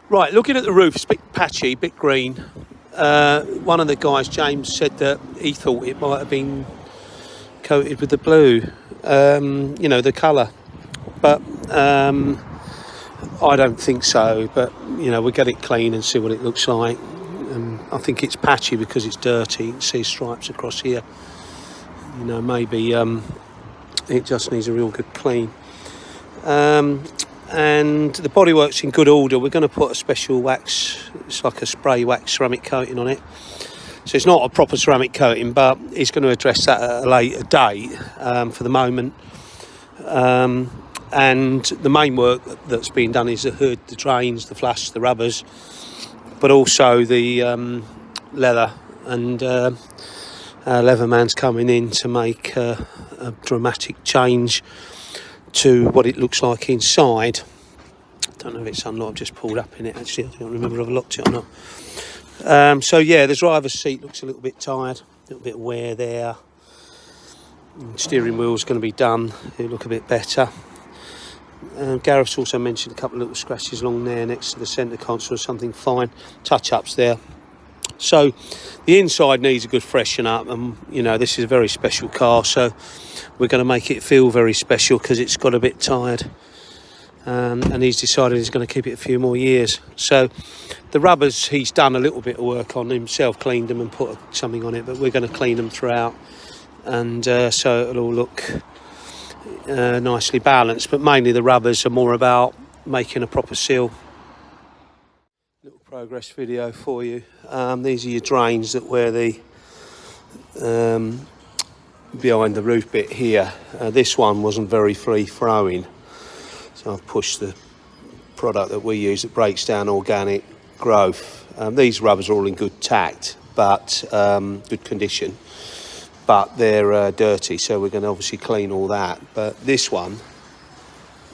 Right, looking at the roof, it's a bit patchy, a bit green. One of the guys, James, said that he thought it might have been coated with the blue, you know, the colour. But I don't think so. But, you know, we'll get it clean and see what it looks like. I think it's patchy because it's dirty. You can see stripes across here. You know, maybe it just needs a real good clean. And the bodywork's in good order. We're going to put a special wax, it's like a spray wax ceramic coating on it. So it's not a proper ceramic coating, but it's going to address that at a later date. For the moment. And the main work that's being done is the hood, the drains, the flush, the rubbers, but also the leather. And Leatherman's coming in to make a dramatic change to what it looks like inside. I don't know if it's unlocked. I've just pulled up in it actually. I don't remember if I've locked it or not. So yeah, the driver's seat looks a little bit tired, a little bit of wear there. Steering wheel's going to be done. It'll look a bit better. Gareth's also mentioned a couple of little scratches along there next to the centre console, something fine. Touch-ups there. So the inside needs a good freshen up, and you know, this is a very special car, so we're going to make it feel very special because it's got a bit tired. And he's decided he's going to keep it a few more years. So the rubbers, he's done a little bit of work on himself, cleaned them and put something on it, but we're going to clean them throughout, and so it'll all look nicely balanced. But mainly the rubbers are more about making a proper seal. Little progress video for you. These are your drains that were the behind the roof bit here. This one wasn't very free flowing, so I've pushed the product that we use that breaks down organic growth. These rubbers are all in good tact, but good condition, but they're dirty, so we're going to obviously clean all that. But this one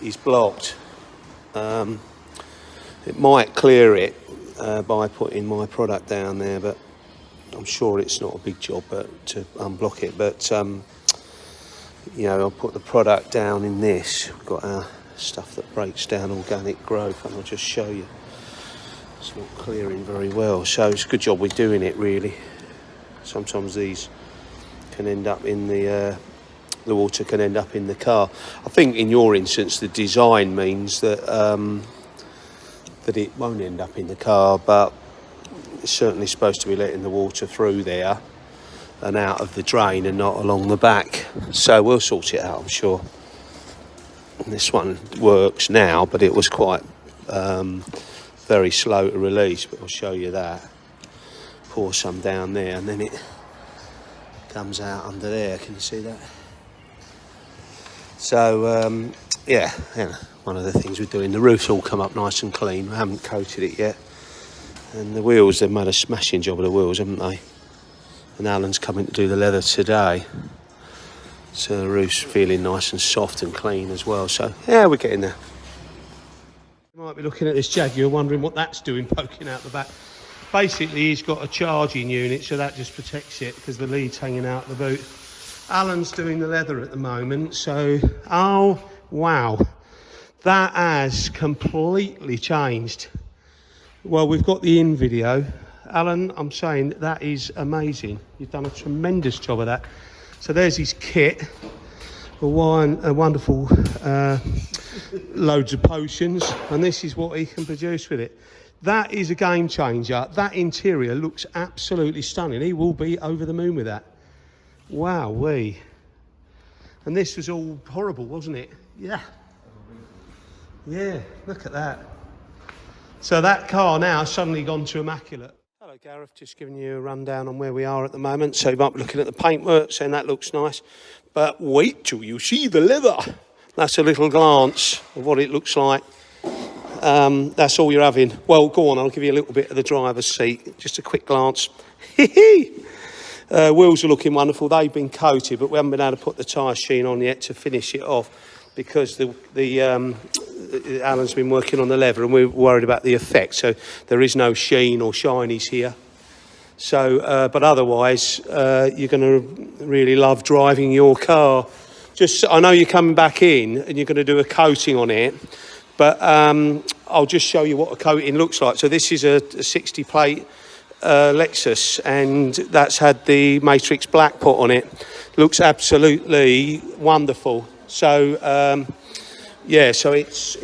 is blocked. It might clear it by putting my product down there, but I'm sure it's not a big job to unblock it. But you know, I'll put the product down in this. We've got our stuff that breaks down organic growth, and I'll just show you. It's not clearing very well, so it's a good job we're doing it, really. Sometimes these can end up in the water can end up in the car. I think in your instance the design means that that it won't end up in the car, but it's certainly supposed to be letting the water through there and out of the drain and not along the back. So we'll sort it out, I'm sure. And this one works now, but it was quite very slow to release, but I'll show you that. Pour some down there and then it comes out under there. Can you see that? So yeah, one of the things we're doing, the roof's all come up nice and clean. We haven't coated it yet, and the wheels, they've made a smashing job of the wheels, haven't they? And Alan's coming to do the leather today, so the roof's feeling nice and soft and clean as well. So yeah, we're getting there. You might be looking at this Jaguar wondering what that's doing poking out the back. Basically, he's got a charging unit, so that just protects it because the lead's hanging out the boot. Alan's doing the leather at the moment, so oh wow, that has completely changed. Well, we've got the in video. Alan, I'm saying that is amazing. You've done a tremendous job of that. So there's his kit, a wonderful loads of potions, and this is what he can produce with it. That is a game changer. That interior looks absolutely stunning. He will be over the moon with that. Wowee. And this was all horrible, wasn't it? Yeah. Yeah, look at that. So that car now has suddenly gone to immaculate. Hello Gareth, just giving you a rundown on where we are at the moment. So you might be looking at the paintwork, saying that looks nice. But wait till you see the leather. That's a little glance of what it looks like. That's all you're having. Well, go on, I'll give you a little bit of the driver's seat. Just a quick glance. Wheels are looking wonderful. They've been coated, but we haven't been able to put the tyre sheen on yet to finish it off because Alan's been working on the leather and we're worried about the effect. So there is no sheen or shinies here. So, but otherwise, you're going to really love driving your car. Just, I know you're coming back in and you're going to do a coating on it, But I'll just show you what a coating looks like. So this is a 60 plate Lexus, and that's had the Matrix Black put on it. Looks absolutely wonderful. So yeah, so it's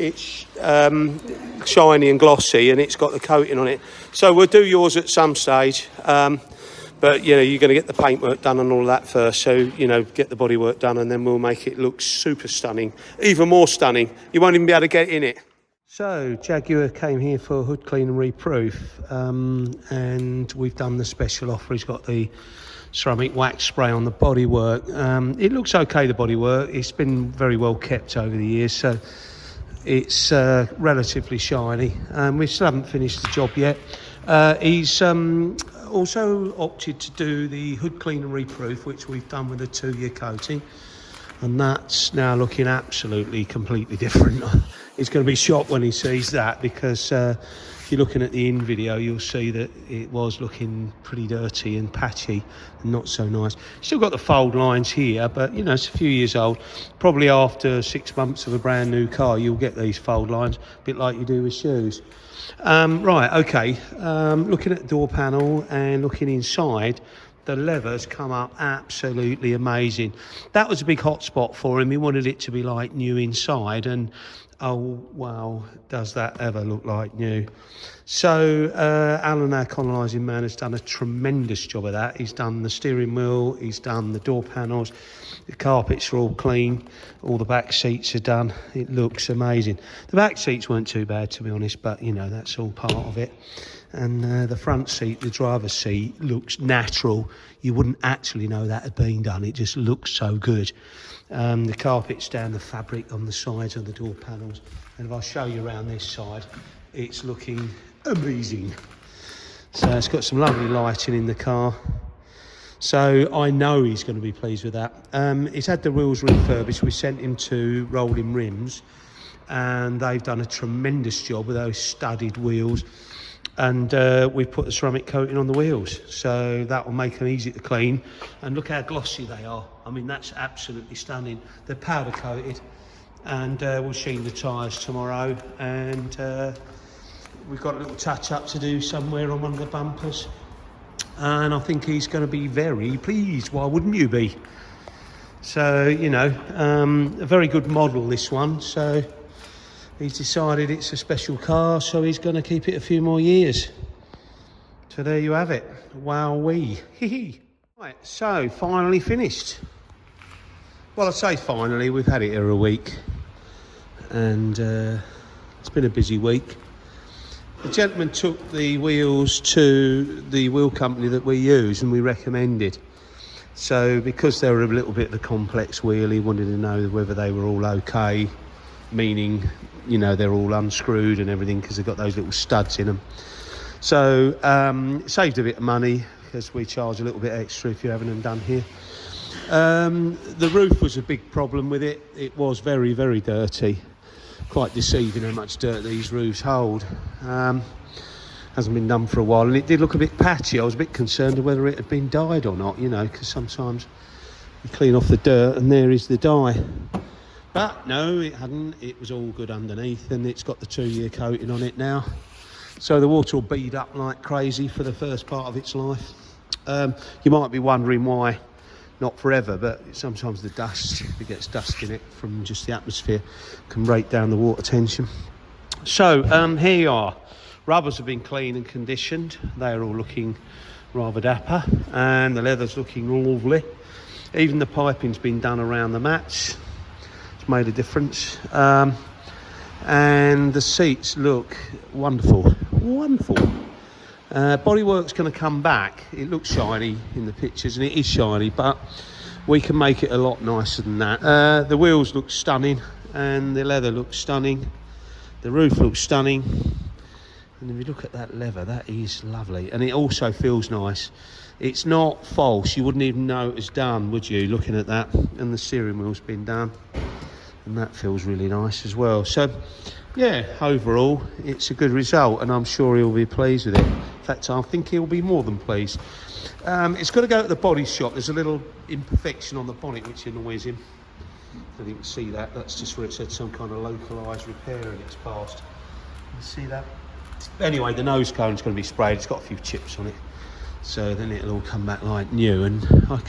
shiny and glossy, and it's got the coating on it. So we'll do yours at some stage, but you know, you're going to get the paintwork done and all of that first. So you know, get the bodywork done, and then we'll make it look super stunning, even more stunning. You won't even be able to get in it. So Jaguar came here for hood clean and reproof, and we've done the special offer. He's got the ceramic wax spray on the bodywork. It looks okay, the bodywork. It's been very well kept over the years, so it's relatively shiny. We still haven't finished the job yet. He's also opted to do the hood clean and reproof, which we've done with a 2-year coating, and that's now looking absolutely completely different. He's going to be shocked when he sees that, because if you're looking at the in video, you'll see that it was looking pretty dirty and patchy and not so nice. Still got the fold lines here, but you know, it's a few years old. Probably after 6 months of a brand new car, you'll get these fold lines, a bit like you do with shoes. Right, okay, looking at the door panel and looking inside, the leather's come up absolutely amazing. That was a big hot spot for him. He wanted it to be like new inside, and oh wow, does that ever look like new. So Alan, our colonising man, has done a tremendous job of that. He's done the steering wheel, he's done the door panels, the carpets are all clean, all the back seats are done. It looks amazing. The back seats weren't too bad, to be honest, but you know, that's all part of it. And the front seat, the driver's seat, looks natural. You wouldn't actually know that had been done. It just looks so good. The carpet's down, the fabric on the sides of the door panels. And if I show you around this side, it's looking amazing. So it's got some lovely lighting in the car. So I know he's going to be pleased with that. He's had the wheels refurbished. We sent him to Rolling Rims, and they've done a tremendous job with those studded wheels. And we've put the ceramic coating on the wheels, so that will make them easy to clean. And look how glossy they are. I mean, that's absolutely stunning. They're powder coated, and we'll sheen the tyres tomorrow. And we've got a little touch up to do somewhere on one of the bumpers, and I think he's going to be very pleased. Why wouldn't you be? So you know, a very good model, this one. So he's decided it's a special car, so he's going to keep it a few more years. So there you have it. Wowee. Right, so finally finished. Well, I say finally, we've had it here a week, and it's been a busy week. The gentleman took the wheels to the wheel company that we use and we recommended. So because they were a little bit of a complex wheel, he wanted to know whether they were all okay, meaning, you know, they're all unscrewed and everything, because they've got those little studs in them. So it saved a bit of money, because we charge a little bit extra if you're having them done here. The roof was a big problem with it. It was very, very dirty. Quite deceiving how much dirt these roofs hold. Hasn't been done for a while, and it did look a bit patchy. I was a bit concerned of whether it had been dyed or not, you know, because sometimes you clean off the dirt and there is the dye. But no, it hadn't. It was all good underneath, and it's got the 2-year coating on it now. So the water will bead up like crazy for the first part of its life. You might be wondering why not forever, but sometimes the dust, if it gets dust in it from just the atmosphere, can break down the water tension. So here you are. Rubbers have been cleaned and conditioned. They're all looking rather dapper, and the leather's looking lovely. Even the piping's been done around the mats. It's made a difference. And the seats look wonderful. Wonderful. Bodywork's going to come back. It looks shiny in the pictures, and it is shiny, but we can make it a lot nicer than that. The wheels look stunning, and the leather looks stunning. The roof looks stunning. And if you look at that leather, that is lovely. And it also feels nice. It's not false. You wouldn't even know it was done, would you, looking at that? And the steering wheel's been done. And that feels really nice as well. So, yeah, overall, it's a good result, and I'm sure he'll be pleased with it. In fact, I think he'll be more than pleased. It's got to go to the body shop. There's a little imperfection on the bonnet which annoys him. So you can see that, that's just where it said some kind of localised repair in its past. You see that? Anyway, the nose cone's going to be sprayed, it's got a few chips on it. So then it'll all come back like new, and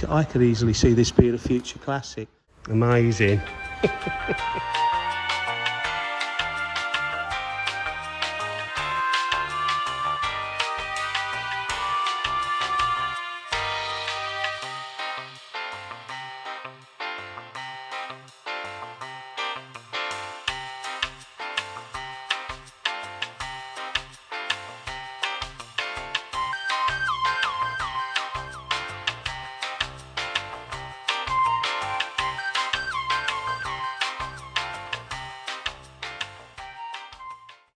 I could easily see this being a future classic. Amazing.